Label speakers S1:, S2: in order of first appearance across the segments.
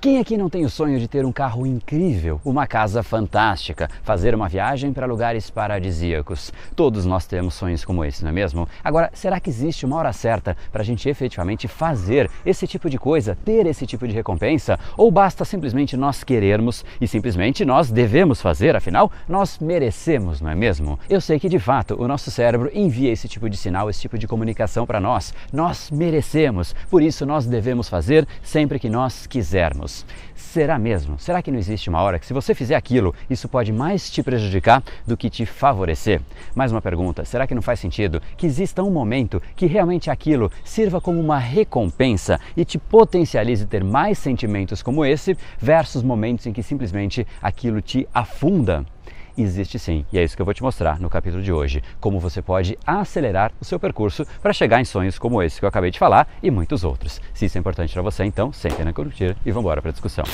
S1: Quem aqui não tem o sonho de ter um carro incrível, uma casa fantástica, fazer uma viagem para lugares paradisíacos? Todos nós temos sonhos como esse, não é mesmo? Agora, será que existe uma hora certa para a gente efetivamente fazer esse tipo de coisa, ter esse tipo de recompensa? Ou basta simplesmente nós querermos e simplesmente nós devemos fazer, afinal, nós merecemos, não é mesmo? Eu sei que de fato o nosso cérebro envia esse tipo de sinal, esse tipo de comunicação para nós. Nós merecemos, por isso nós devemos fazer sempre que nós quisermos. Será mesmo? Será que não existe uma hora que se você fizer aquilo, isso pode mais te prejudicar do que te favorecer? Mais uma pergunta, será que não faz sentido que exista um momento que realmente aquilo sirva como uma recompensa e te potencialize ter mais sentimentos como esse versus momentos em que simplesmente aquilo te afunda? Existe sim, e é isso que eu vou te mostrar no capítulo de hoje, como você pode acelerar o seu percurso para chegar em sonhos como esse que eu acabei de falar e muitos outros. Se isso é importante para você, então senta na curtir e vamos embora para a discussão.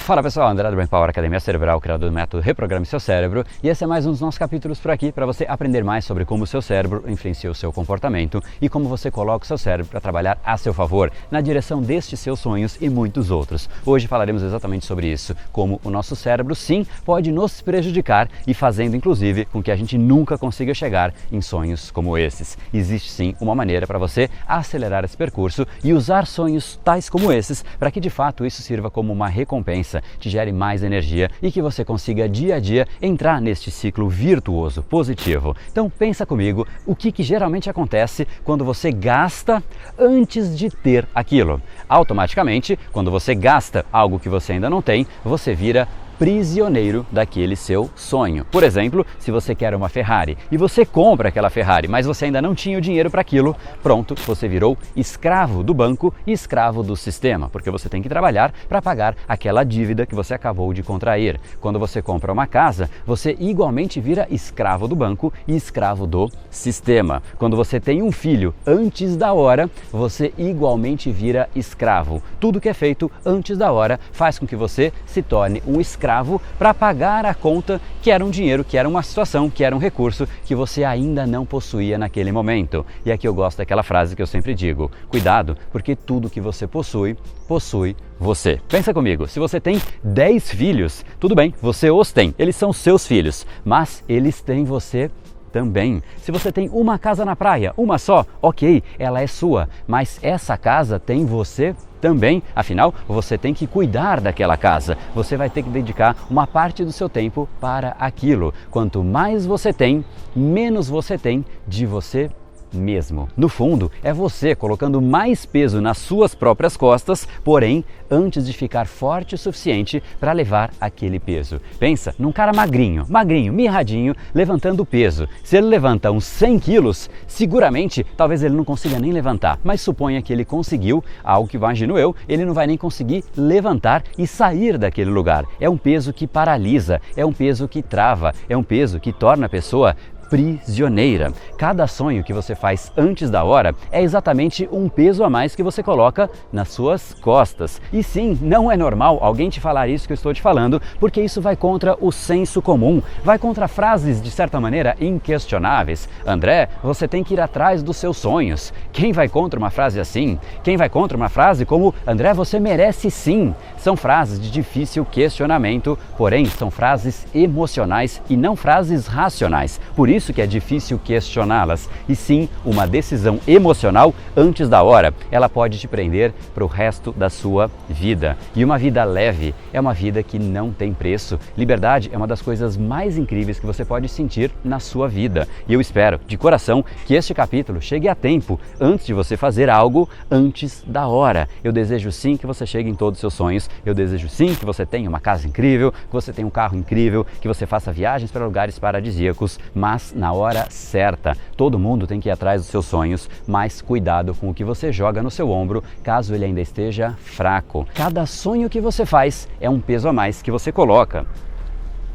S1: Fala pessoal, André do Brain Power, Academia Cerebral, criador do método Reprograme Seu Cérebro, e esse é mais um dos nossos capítulos por aqui para você aprender mais sobre como o seu cérebro influencia o seu comportamento e como você coloca o seu cérebro para trabalhar a seu favor, na direção destes seus sonhos e muitos outros. Hoje falaremos exatamente sobre isso, como o nosso cérebro sim pode nos prejudicar e fazendo inclusive com que a gente nunca consiga chegar em sonhos como esses. Existe sim uma maneira para você acelerar esse percurso e usar sonhos tais como esses para que de fato isso sirva como uma recompensa, te gere mais energia e que você consiga dia a dia entrar neste ciclo virtuoso, positivo. Então pensa comigo, o que geralmente acontece quando você gasta antes de ter aquilo? Automaticamente, quando você gasta algo que você ainda não tem, você vira prisioneiro daquele seu sonho. Por exemplo, se você quer uma Ferrari e você compra aquela Ferrari, mas você ainda não tinha o dinheiro para aquilo, pronto, você virou escravo do banco e escravo do sistema, porque você tem que trabalhar para pagar aquela dívida que você acabou de contrair. Quando você compra uma casa, você igualmente vira escravo do banco e escravo do sistema. Quando você tem um filho antes da hora, você igualmente vira escravo. Tudo que é feito antes da hora faz com que você se torne um escravo para pagar a conta que era um dinheiro, que era uma situação, que era um recurso que você ainda não possuía naquele momento. E aqui eu gosto daquela frase que eu sempre digo: cuidado, porque tudo que você possui, possui você. Pensa comigo, se você tem 10 filhos, tudo bem, você os tem, eles são seus filhos, mas eles têm você também. Se você tem uma casa na praia, uma só, ok, ela é sua, mas essa casa tem você também, afinal, você tem que cuidar daquela casa, você vai ter que dedicar uma parte do seu tempo para aquilo. Quanto mais você tem, menos você tem de você mesmo. No fundo, é você colocando mais peso nas suas próprias costas, porém, antes de ficar forte o suficiente para levar aquele peso. Pensa num cara magrinho, mirradinho, levantando peso. Se ele levanta uns 100 quilos, seguramente, talvez ele não consiga nem levantar, mas suponha que ele conseguiu, algo que imagino eu, ele não vai nem conseguir levantar e sair daquele lugar. É um peso que paralisa, é um peso que trava, é um peso que torna a pessoa prisioneira. Cada sonho que você faz antes da hora é exatamente um peso a mais que você coloca nas suas costas. E sim, não é normal alguém te falar isso que eu estou te falando, porque isso vai contra o senso comum, vai contra frases de certa maneira inquestionáveis. André, você tem que ir atrás dos seus sonhos. Quem vai contra uma frase assim? Quem vai contra uma frase como André, você merece sim? São frases de difícil questionamento, porém são frases emocionais e não frases racionais. Por isso que é difícil questioná-las, e sim uma decisão emocional antes da hora. Ela pode te prender para o resto da sua vida. E uma vida leve é uma vida que não tem preço. Liberdade é uma das coisas mais incríveis que você pode sentir na sua vida. E eu espero, de coração, que este capítulo chegue a tempo, antes de você fazer algo antes da hora. Eu desejo sim que você chegue em todos os seus sonhos. Eu desejo sim que você tenha uma casa incrível, que você tenha um carro incrível, que você faça viagens para lugares paradisíacos, mas na hora certa. Todo mundo tem que ir atrás dos seus sonhos, mas cuidado com o que você joga no seu ombro, caso ele ainda esteja fraco. Cada sonho que você faz é um peso a mais que você coloca.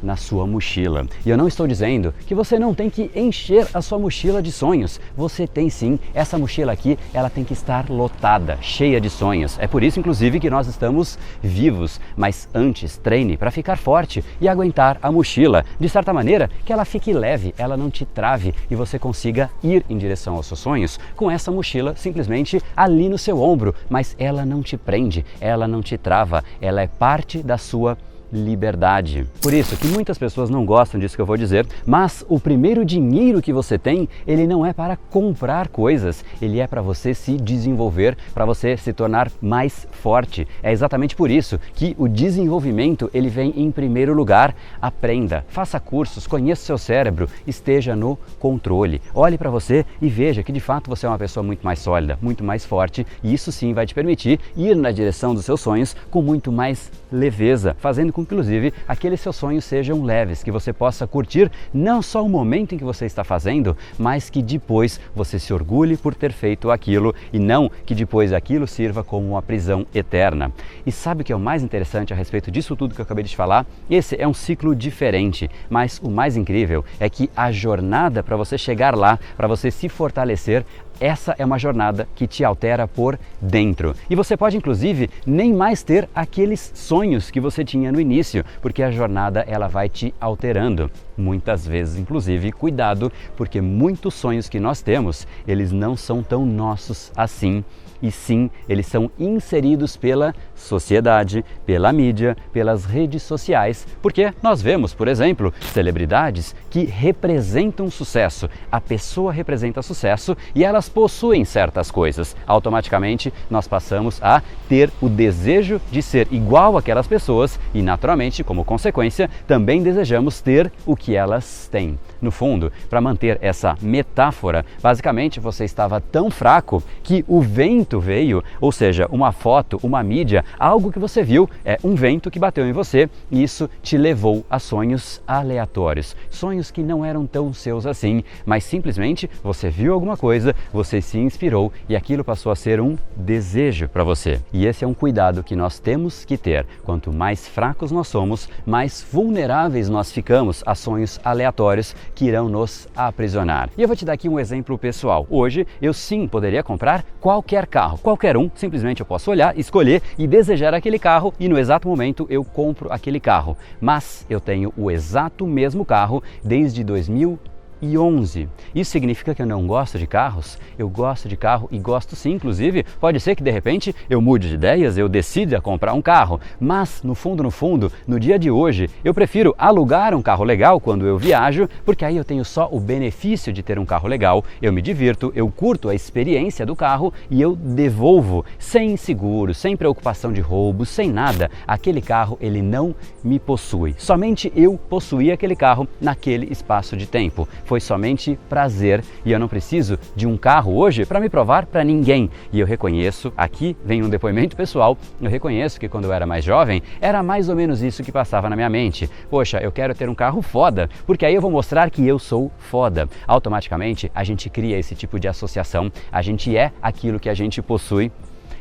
S1: na sua mochila. E eu não estou dizendo que você não tem que encher a sua mochila de sonhos. Você tem sim. Essa mochila aqui, ela tem que estar lotada, cheia de sonhos. É por isso, inclusive, que nós estamos vivos. Mas antes, treine para ficar forte e aguentar a mochila. De certa maneira, que ela fique leve, ela não te trave e você consiga ir em direção aos seus sonhos com essa mochila simplesmente ali no seu ombro. Mas ela não te prende, ela não te trava, ela é parte da sua liberdade. Por isso que muitas pessoas não gostam disso que eu vou dizer, mas o primeiro dinheiro que você tem, ele não é para comprar coisas, ele é para você se desenvolver, para você se tornar mais forte. É exatamente por isso que o desenvolvimento, ele vem em primeiro lugar. Aprenda, faça cursos, conheça o seu cérebro, esteja no controle. Olhe para você e veja que de fato você é uma pessoa muito mais sólida, muito mais forte, e isso sim vai te permitir ir na direção dos seus sonhos com muito mais leveza, fazendo com que, inclusive, aqueles seus sonhos sejam leves, que você possa curtir não só o momento em que você está fazendo, mas que depois você se orgulhe por ter feito aquilo e não que depois aquilo sirva como uma prisão eterna. E sabe o que é o mais interessante a respeito disso tudo que eu acabei de falar? Esse é um ciclo diferente, mas o mais incrível é que a jornada para você chegar lá, para você se fortalecer, essa é uma jornada que te altera por dentro. E você pode, inclusive, nem mais ter aqueles sonhos que você tinha no início, porque a jornada ela vai te alterando. Muitas vezes, inclusive, cuidado, porque muitos sonhos que nós temos, eles não são tão nossos assim. E sim, eles são inseridos pela sociedade, pela mídia, pelas redes sociais, porque nós vemos, por exemplo, celebridades que representam sucesso. A pessoa representa sucesso e elas possuem certas coisas. Automaticamente, nós passamos a ter o desejo de ser igual àquelas pessoas e, naturalmente, como consequência, também desejamos ter o que elas têm. No fundo, para manter essa metáfora, basicamente você estava tão fraco que o vento veio, ou seja, uma foto, uma mídia, algo que você viu, é um vento que bateu em você e isso te levou a sonhos aleatórios, sonhos que não eram tão seus assim, mas simplesmente você viu alguma coisa, você se inspirou e aquilo passou a ser um desejo para você. E esse é um cuidado que nós temos que ter. Quanto mais fracos nós somos, mais vulneráveis nós ficamos a sonhos aleatórios que irão nos aprisionar. E eu vou te dar aqui um exemplo pessoal. Hoje eu sim poderia comprar qualquer carro, qualquer um, simplesmente eu posso olhar, escolher e desejar aquele carro e no exato momento eu compro aquele carro. Mas eu tenho o exato mesmo carro desde 2011. Isso significa que eu não gosto de carros? Eu gosto de carro e gosto sim, inclusive pode ser que de repente eu mude de ideias, eu decida comprar um carro, mas no fundo, no dia de hoje, eu prefiro alugar um carro legal quando eu viajo, porque aí eu tenho só o benefício de ter um carro legal, eu me divirto, eu curto a experiência do carro e eu devolvo sem seguro, sem preocupação de roubo, sem nada. Aquele carro, ele não me possui. Somente eu possuí aquele carro naquele espaço de tempo. Foi somente prazer e eu não preciso de um carro hoje para me provar para ninguém. E eu reconheço, aqui vem um depoimento pessoal, eu reconheço que quando eu era mais jovem, era mais ou menos isso que passava na minha mente. Poxa, eu quero ter um carro foda, porque aí eu vou mostrar que eu sou foda. Automaticamente a gente cria esse tipo de associação, a gente é aquilo que a gente possui.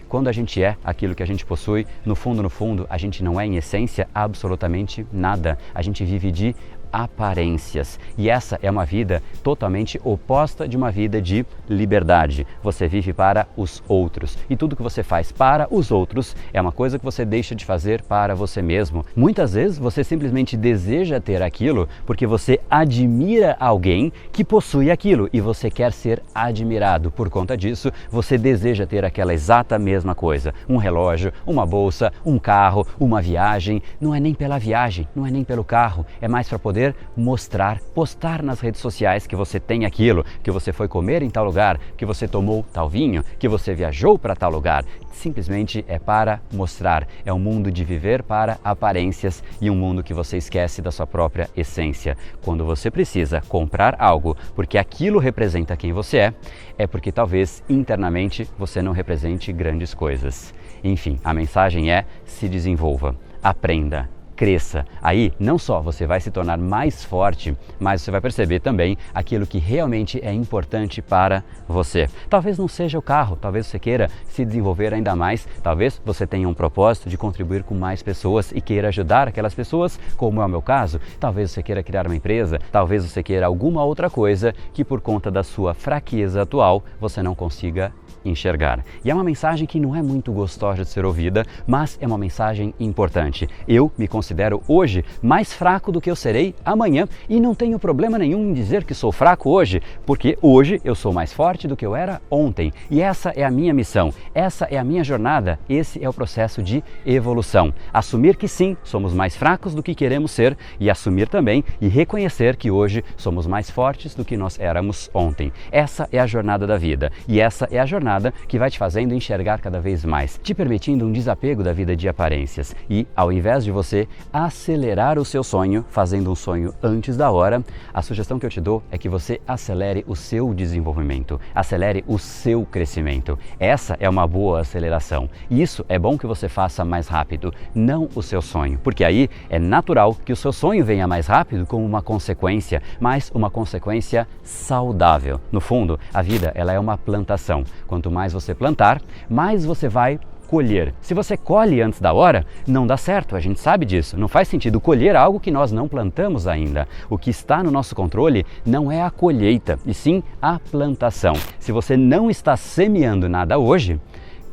S1: Quando a gente é aquilo que a gente possui, no fundo, a gente não é em essência absolutamente nada. A gente vive de aparências. E essa é uma vida totalmente oposta de uma vida de liberdade. Você vive para os outros. E tudo que você faz para os outros é uma coisa que você deixa de fazer para você mesmo. Muitas vezes você simplesmente deseja ter aquilo porque você admira alguém que possui aquilo e você quer ser admirado. Por conta disso, você deseja ter aquela exata mesma coisa. Um relógio, uma bolsa, um carro, uma viagem. Não é nem pela viagem, não é nem pelo carro. É mais para poder mostrar, postar nas redes sociais que você tem aquilo, que você foi comer em tal lugar, que você tomou tal vinho, que você viajou para tal lugar. Simplesmente é para mostrar. É um mundo de viver para aparências e um mundo que você esquece da sua própria essência. Quando você precisa comprar algo porque aquilo representa quem você é porque talvez internamente você não represente grandes coisas. Enfim, a mensagem é: se desenvolva, aprenda, cresça. Aí, não só você vai se tornar mais forte, mas você vai perceber também aquilo que realmente é importante para você. Talvez não seja o carro, talvez você queira se desenvolver ainda mais, talvez você tenha um propósito de contribuir com mais pessoas e queira ajudar aquelas pessoas, como é o meu caso. Talvez você queira criar uma empresa, talvez você queira alguma outra coisa que por conta da sua fraqueza atual você não consiga enxergar. E é uma mensagem que não é muito gostosa de ser ouvida, mas é uma mensagem importante. Eu me considero hoje mais fraco do que eu serei amanhã e não tenho problema nenhum em dizer que sou fraco hoje, porque hoje eu sou mais forte do que eu era ontem. E essa é a minha missão, essa é a minha jornada, esse é o processo de evolução. Assumir que sim, somos mais fracos do que queremos ser e assumir também e reconhecer que hoje somos mais fortes do que nós éramos ontem. Essa é a jornada da vida e essa é a jornada que vai te fazendo enxergar cada vez mais, te permitindo um desapego da vida de aparências. E ao invés de você acelerar o seu sonho, fazendo um sonho antes da hora, a sugestão que eu te dou é que você acelere o seu desenvolvimento, acelere o seu crescimento. Essa é uma boa aceleração. E isso é bom que você faça mais rápido, não o seu sonho, porque aí é natural que o seu sonho venha mais rápido como uma consequência, mas uma consequência saudável. No fundo, a vida ela é uma plantação. Quanto mais você plantar, mais você vai colher. Se você colhe antes da hora, não dá certo, a gente sabe disso. Não faz sentido colher algo que nós não plantamos ainda. O que está no nosso controle não é a colheita, e sim a plantação. Se você não está semeando nada hoje,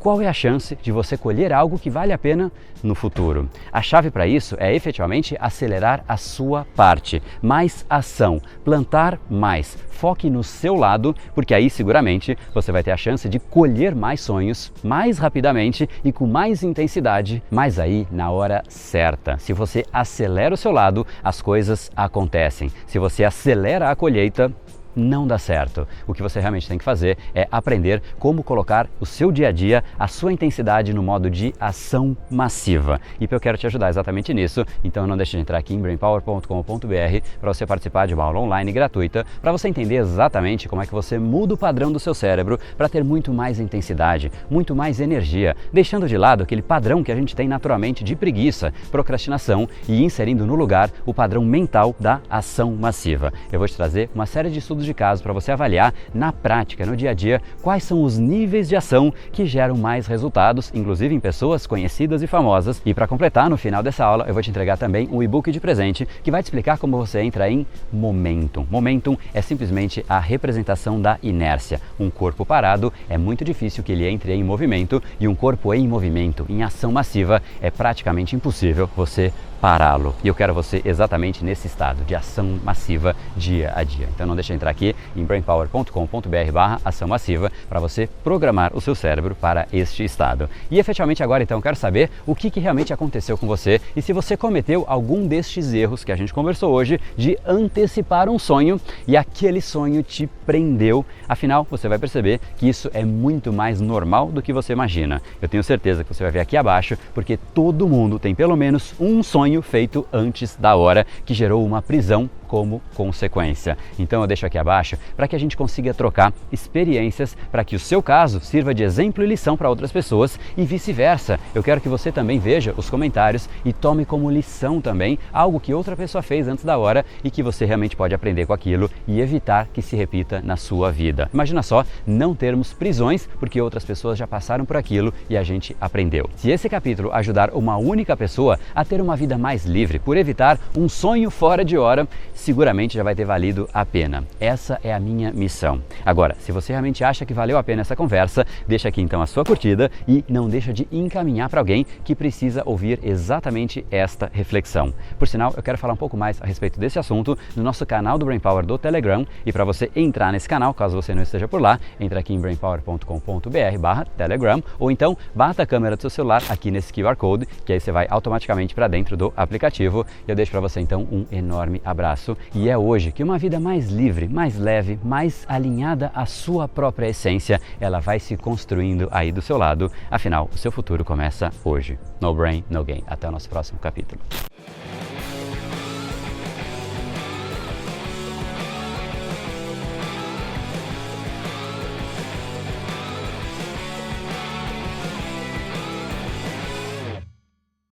S1: qual é a chance de você colher algo que vale a pena no futuro? A chave para isso é efetivamente acelerar a sua parte. Mais ação, plantar mais. Foque no seu lado, porque aí seguramente você vai ter a chance de colher mais sonhos mais rapidamente e com mais intensidade, mas aí na hora certa. Se você acelera o seu lado, as coisas acontecem. Se você acelera a colheita, não dá certo. O que você realmente tem que fazer é aprender como colocar o seu dia a dia, a sua intensidade no modo de ação massiva. E eu quero te ajudar exatamente nisso, então não deixe de entrar aqui em brainpower.com.br para você participar de uma aula online gratuita, para você entender exatamente como é que você muda o padrão do seu cérebro para ter muito mais intensidade, muito mais energia, deixando de lado aquele padrão que a gente tem naturalmente de preguiça, procrastinação e inserindo no lugar o padrão mental da ação massiva. Eu vou te trazer uma série de estudos de caso para você avaliar na prática, no dia a dia, quais são os níveis de ação que geram mais resultados, inclusive em pessoas conhecidas e famosas. E para completar, no final dessa aula, eu vou te entregar também um e-book de presente que vai te explicar como você entra em Momentum. Momentum é simplesmente a representação da inércia. Um corpo parado é muito difícil que ele entre em movimento e um corpo em movimento, em ação massiva, é praticamente impossível você pará-lo. E eu quero você exatamente nesse estado de ação massiva dia a dia. Então não deixe de entrar aqui em brainpower.com.br/ação massiva para você programar o seu cérebro para este estado. E efetivamente agora então eu quero saber o que realmente aconteceu com você e se você cometeu algum destes erros que a gente conversou hoje de antecipar um sonho e aquele sonho te prendeu. Afinal, você vai perceber que isso é muito mais normal do que você imagina. Eu tenho certeza que você vai ver aqui abaixo, porque todo mundo tem pelo menos um sonho feito antes da hora que gerou uma prisão como consequência. Então eu deixo aqui abaixo para que a gente consiga trocar experiências para que o seu caso sirva de exemplo e lição para outras pessoas e vice-versa. Eu quero que você também veja os comentários e tome como lição também algo que outra pessoa fez antes da hora e que você realmente pode aprender com aquilo e evitar que se repita na sua vida. Imagina só não termos prisões porque outras pessoas já passaram por aquilo e a gente aprendeu. Se esse capítulo ajudar uma única pessoa a ter uma vida mais livre por evitar um sonho fora de hora, seguramente já vai ter valido a pena. Essa é a minha missão. Agora, se você realmente acha que valeu a pena essa conversa, deixa aqui então a sua curtida e não deixa de encaminhar para alguém que precisa ouvir exatamente esta reflexão. Por sinal, eu quero falar um pouco mais a respeito desse assunto no nosso canal do Brain Power do Telegram, e para você entrar nesse canal, caso você não esteja por lá, entra aqui em brainpower.com.br/telegram ou então bata a câmera do seu celular aqui nesse QR Code, que aí você vai automaticamente para dentro do aplicativo. Eu deixo para você então um enorme abraço. E é hoje que uma vida mais livre, mais leve, mais alinhada à sua própria essência, ela vai se construindo aí do seu lado. Afinal, o seu futuro começa hoje. No brain, no gain. Até o nosso próximo capítulo.